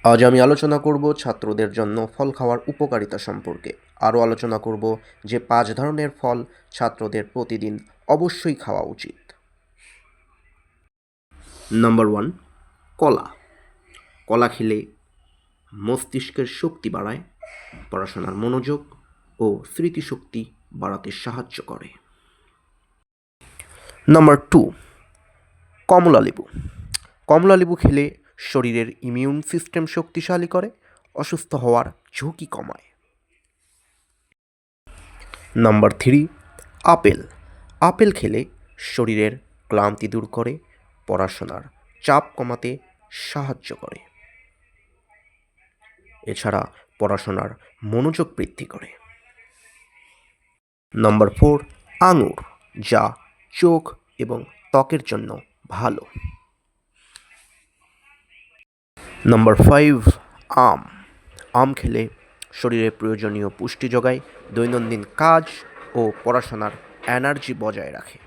আজ আমি আলোচনা করব ছাত্রদের জন্য ফল খাওয়ার উপকারিতা সম্পর্কে। আরও আলোচনা করব যে 5 ধরনের ফল ছাত্রদের প্রতিদিন অবশ্যই খাওয়া উচিত। নাম্বার 1, কলা। কলা খেলে মস্তিষ্কের শক্তি বাড়ায়, পড়াশোনার মনোযোগ ও স্মৃতিশক্তি বাড়াতে সাহায্য করে। নাম্বার 2, কমলা লেবু। কমলা লেবু খেলে শরীরের ইমিউন সিস্টেম শক্তিশালী করে, অসুস্থ হওয়ার ঝুঁকি কমায়। Number 3, apple. আপেল খেলে শরীরের ক্লান্তি দূর করে, পড়াশোনার চাপ কমাতে সাহায্য করে। এছাড়া পড়াশোনার মনোযোগ বৃদ্ধি করে। নাম্বার 4, আঙুর, যা চোখ এবং ত্বকের জন্য ভালো। নাম্বার 5, আম। আম খেলে শরীরে প্রয়োজনীয় পুষ্টি যোগায়, দৈনন্দিন কাজ ও পড়াশোনার এনার্জি বজায় রাখে।